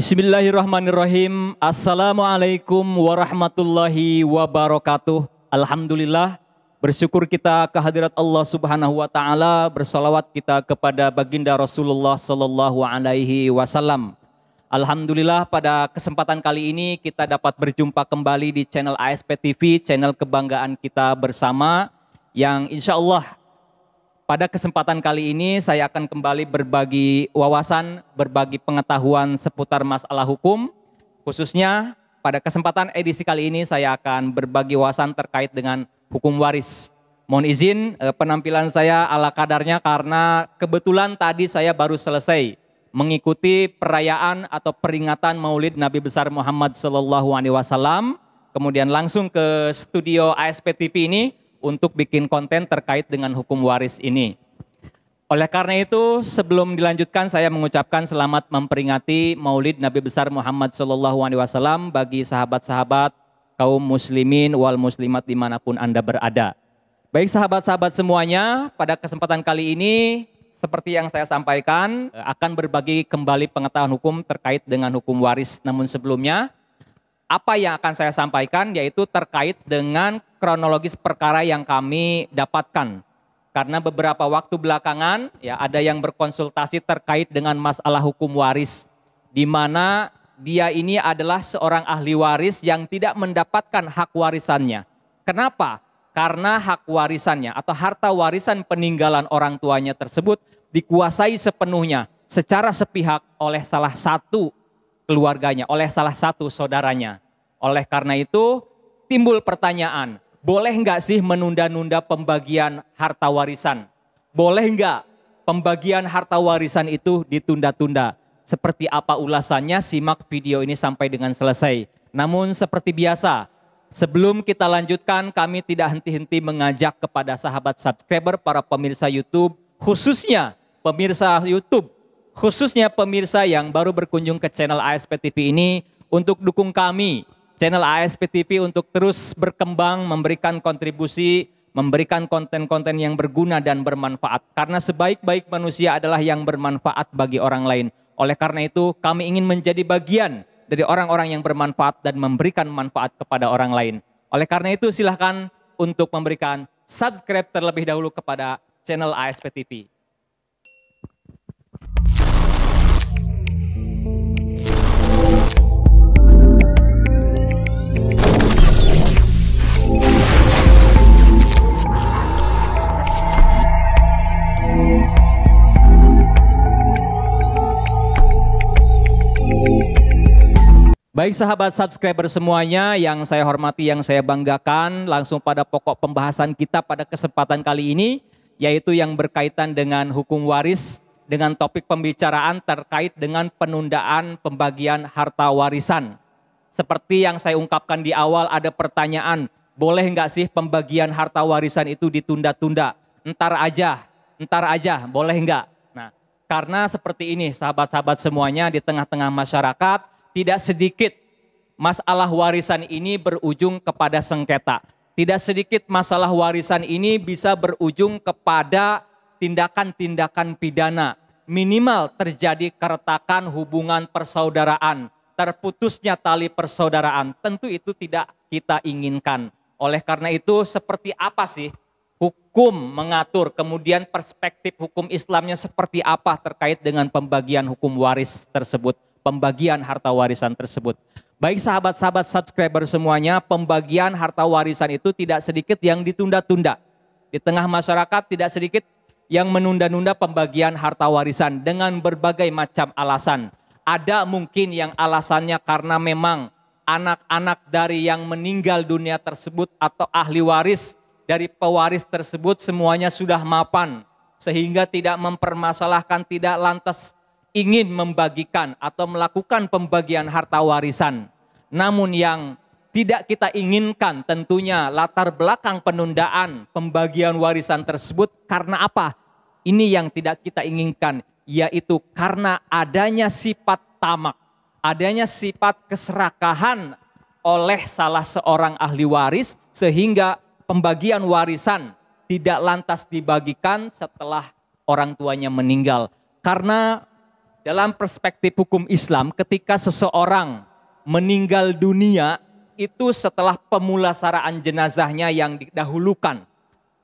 Bismillahirrahmanirrahim. Assalamualaikum warahmatullahi wabarakatuh. Alhamdulillah, bersyukur kita kehadirat Allah Subhanahu wa taala, bersalawat kita kepada baginda Rasulullah sallallahu alaihi wasallam. Alhamdulillah, pada kesempatan kali ini kita dapat berjumpa kembali di channel ASP TV, channel kebanggaan kita bersama, yang insya Allah pada kesempatan kali ini saya akan kembali berbagi wawasan, berbagi pengetahuan seputar masalah hukum. Khususnya pada kesempatan edisi kali ini saya akan berbagi wawasan terkait dengan hukum waris. Mohon izin penampilan saya ala kadarnya karena kebetulan tadi saya baru selesai mengikuti perayaan atau peringatan Maulid Nabi besar Muhammad SAW. Kemudian langsung ke studio ASP TV ini untuk bikin konten terkait dengan hukum waris ini. Oleh karena itu, sebelum dilanjutkan saya mengucapkan selamat memperingati Maulid Nabi besar Muhammad SAW bagi sahabat-sahabat kaum muslimin wal muslimat dimanapun Anda berada. Baik sahabat-sahabat semuanya, pada kesempatan kali ini seperti yang saya sampaikan akan berbagi kembali pengetahuan hukum terkait dengan hukum waris. Namun sebelumnya, apa yang akan saya sampaikan yaitu terkait dengan kronologis perkara yang kami dapatkan. Karena beberapa waktu belakangan ya ada yang berkonsultasi terkait dengan masalah hukum waris, di mana dia ini adalah seorang ahli waris yang tidak mendapatkan hak warisannya. Kenapa? Karena hak warisannya atau harta warisan peninggalan orang tuanya tersebut dikuasai sepenuhnya secara sepihak oleh salah satu keluarganya, oleh salah satu saudaranya. Oleh karena itu timbul pertanyaan, boleh nggak sih menunda-nunda pembagian harta warisan? Boleh nggak pembagian harta warisan itu ditunda-tunda? Seperti apa ulasannya? Simak video ini sampai dengan selesai. Namun seperti biasa, sebelum kita lanjutkan, kami tidak henti-henti mengajak kepada sahabat subscriber, para pemirsa YouTube, khususnya pemirsa yang baru berkunjung ke channel ASP TV ini untuk dukung kami, channel ASP TV untuk terus berkembang, memberikan kontribusi, memberikan konten-konten yang berguna dan bermanfaat. Karena sebaik-baik manusia adalah yang bermanfaat bagi orang lain. Oleh karena itu kami ingin menjadi bagian dari orang-orang yang bermanfaat dan memberikan manfaat kepada orang lain. Oleh karena itu silahkan untuk memberikan subscribe terlebih dahulu kepada channel ASP TV. Baik sahabat subscriber semuanya yang saya hormati, yang saya banggakan, langsung pada pokok pembahasan kita pada kesempatan kali ini, yaitu yang berkaitan dengan hukum waris, dengan topik pembicaraan terkait dengan penundaan pembagian harta warisan. Seperti yang saya ungkapkan di awal, ada pertanyaan, boleh nggak sih pembagian harta warisan itu ditunda-tunda? Entar aja, boleh nggak? Nah, karena seperti ini sahabat-sahabat semuanya, di tengah-tengah masyarakat, tidak sedikit masalah warisan ini berujung kepada sengketa. Tidak sedikit masalah warisan ini bisa berujung kepada tindakan-tindakan pidana. Minimal terjadi keretakan hubungan persaudaraan, terputusnya tali persaudaraan. Tentu itu tidak kita inginkan. Oleh karena itu seperti apa sih hukum mengatur, kemudian perspektif hukum Islamnya seperti apa terkait dengan pembagian hukum waris tersebut, pembagian harta warisan tersebut. Baik sahabat-sahabat subscriber semuanya, pembagian harta warisan itu tidak sedikit yang ditunda-tunda. Di tengah masyarakat tidak sedikit yang menunda-nunda pembagian harta warisan dengan berbagai macam alasan. Ada mungkin yang alasannya karena memang anak-anak dari yang meninggal dunia tersebut atau ahli waris dari pewaris tersebut semuanya sudah mapan, sehingga tidak mempermasalahkan, tidak lantas ingin membagikan atau melakukan pembagian harta warisan. Namun yang tidak kita inginkan tentunya latar belakang penundaan pembagian warisan tersebut karena apa? Ini yang tidak kita inginkan, yaitu karena adanya sifat tamak, adanya sifat keserakahan oleh salah seorang ahli waris sehingga pembagian warisan tidak lantas dibagikan setelah orang tuanya meninggal. Karena dalam perspektif hukum Islam, ketika seseorang meninggal dunia, itu setelah pemulasaraan jenazahnya yang didahulukan.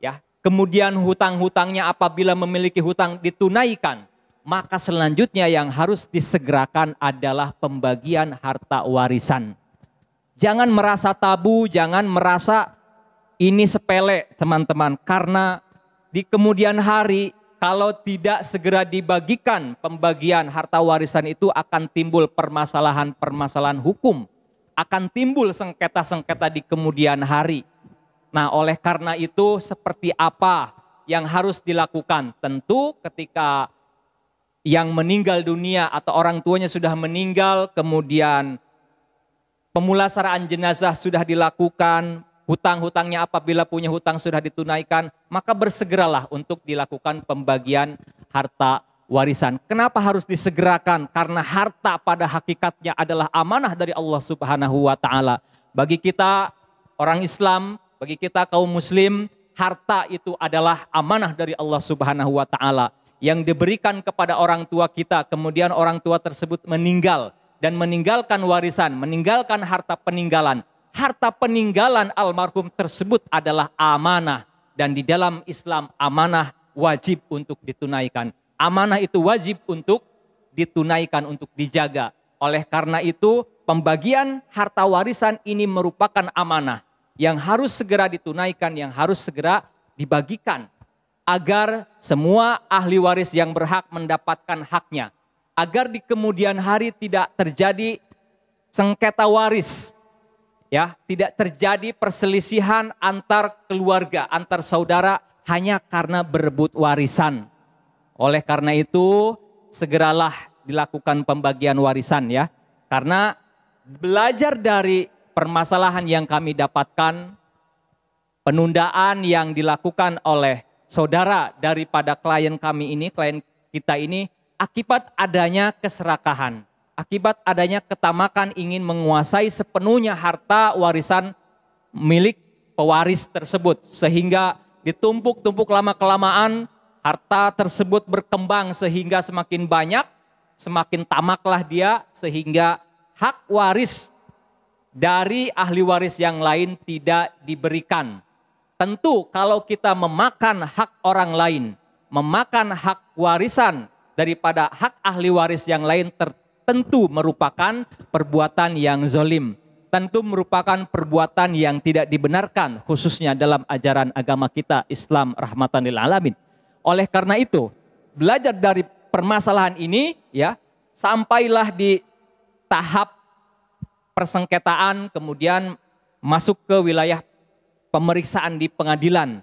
Ya, kemudian hutang-hutangnya apabila memiliki hutang ditunaikan, maka selanjutnya yang harus disegerakan adalah pembagian harta warisan. Jangan merasa tabu, jangan merasa ini sepele teman-teman, karena di kemudian hari kalau tidak segera dibagikan pembagian harta warisan itu akan timbul permasalahan-permasalahan hukum, akan timbul sengketa-sengketa di kemudian hari. Nah, oleh karena itu seperti apa yang harus dilakukan? Tentu ketika yang meninggal dunia atau orang tuanya sudah meninggal, kemudian pemulasaraan jenazah sudah dilakukan, hutang-hutangnya apabila punya hutang sudah ditunaikan, maka bersegeralah untuk dilakukan pembagian harta warisan. Kenapa harus disegerakan? Karena harta pada hakikatnya adalah amanah dari Allah Subhanahu wa taala. Bagi kita orang Islam, bagi kita kaum muslim, harta itu adalah amanah dari Allah Subhanahu wa taala yang diberikan kepada orang tua kita, kemudian orang tua tersebut meninggal dan meninggalkan warisan, meninggalkan harta peninggalan. Harta peninggalan almarhum tersebut adalah amanah, dan di dalam Islam amanah wajib untuk ditunaikan. Amanah itu wajib untuk ditunaikan, untuk dijaga. Oleh karena itu, pembagian harta warisan ini merupakan amanah yang harus segera ditunaikan, yang harus segera dibagikan, agar semua ahli waris yang berhak mendapatkan haknya, agar di kemudian hari tidak terjadi sengketa waris, ya, tidak terjadi perselisihan antar keluarga, antar saudara hanya karena berebut warisan. Oleh karena itu, segeralah dilakukan pembagian warisan, ya. Karena belajar dari permasalahan yang kami dapatkan, penundaan yang dilakukan oleh saudara daripada klien kami ini, klien kita ini, akibat adanya keserakahan, akibat adanya ketamakan ingin menguasai sepenuhnya harta warisan milik pewaris tersebut, sehingga ditumpuk-tumpuk lama-kelamaan harta tersebut berkembang sehingga semakin banyak, semakin tamaklah dia, sehingga hak waris dari ahli waris yang lain tidak diberikan. Tentu kalau kita memakan hak orang lain, memakan hak warisan daripada hak ahli waris yang lain, tentu merupakan perbuatan yang zalim. Tentu merupakan perbuatan yang tidak dibenarkan, khususnya dalam ajaran agama kita Islam rahmatan lil alamin. Oleh karena itu, belajar dari permasalahan ini, ya, sampailah di tahap persengketaan, kemudian masuk ke wilayah pemeriksaan di pengadilan.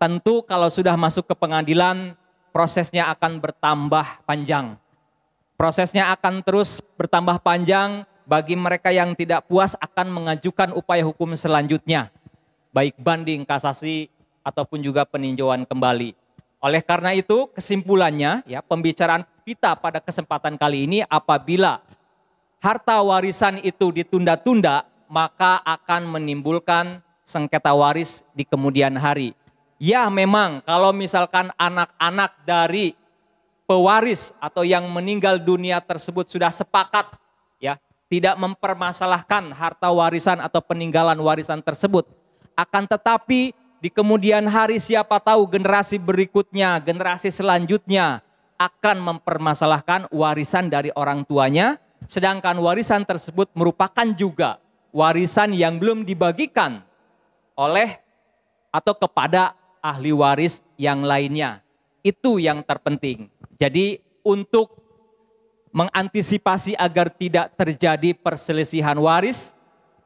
Tentu kalau sudah masuk ke pengadilan, prosesnya akan bertambah panjang. Prosesnya akan terus bertambah panjang. Bagi mereka yang tidak puas akan mengajukan upaya hukum selanjutnya, baik banding, kasasi, ataupun juga peninjauan kembali. Oleh karena itu, kesimpulannya, ya, pembicaraan kita pada kesempatan kali ini, apabila harta warisan itu ditunda-tunda, maka akan menimbulkan sengketa waris di kemudian hari. Ya, memang kalau misalkan anak-anak dari pewaris atau yang meninggal dunia tersebut sudah sepakat, ya, tidak mempermasalahkan harta warisan atau peninggalan warisan tersebut, akan tetapi di kemudian hari siapa tahu generasi berikutnya, generasi selanjutnya akan mempermasalahkan warisan dari orang tuanya, sedangkan warisan tersebut merupakan juga warisan yang belum dibagikan oleh atau kepada ahli waris yang lainnya. Itu yang terpenting. Jadi untuk mengantisipasi agar tidak terjadi perselisihan waris,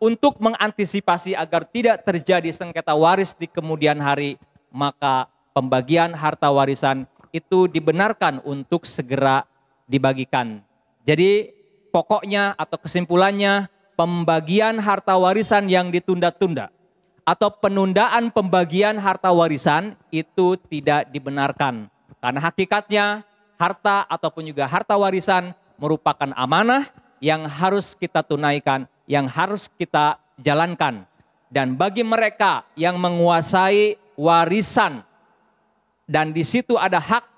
untuk mengantisipasi agar tidak terjadi sengketa waris di kemudian hari, maka pembagian harta warisan itu dibenarkan untuk segera dibagikan. Jadi pokoknya atau kesimpulannya, pembagian harta warisan yang ditunda-tunda atau penundaan pembagian harta warisan itu tidak dibenarkan. Karena hakikatnya harta ataupun juga harta warisan merupakan amanah yang harus kita tunaikan, yang harus kita jalankan. Dan bagi mereka yang menguasai warisan dan di situ ada hak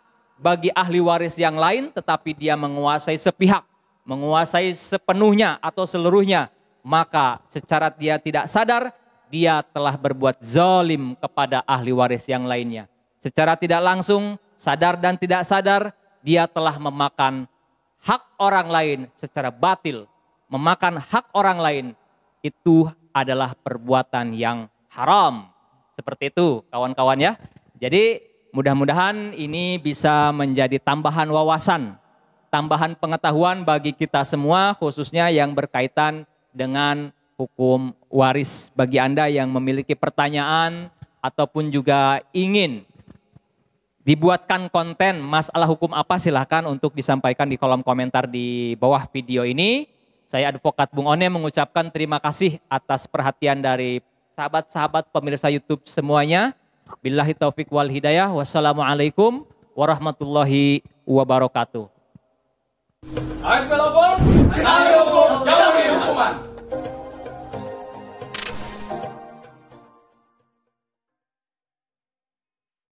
bagi ahli waris yang lain, tetapi dia menguasai sepihak, menguasai sepenuhnya atau seluruhnya, maka secara dia tidak sadar, dia telah berbuat zalim kepada ahli waris yang lainnya. Secara tidak langsung, sadar dan tidak sadar, dia telah memakan hak orang lain secara batil. Memakan hak orang lain itu adalah perbuatan yang haram. Seperti itu kawan-kawan ya. Jadi mudah-mudahan ini bisa menjadi tambahan wawasan, tambahan pengetahuan bagi kita semua, khususnya yang berkaitan dengan hukum waris. Bagi Anda yang memiliki pertanyaan ataupun juga ingin dibuatkan konten masalah hukum apa, silahkan untuk disampaikan di kolom komentar di bawah video ini. Saya Advokat Bung One mengucapkan terima kasih atas perhatian dari sahabat-sahabat pemirsa YouTube semuanya. Billahi taufik wal hidayah. Wassalamualaikum warahmatullahi wabarakatuh. Ayo,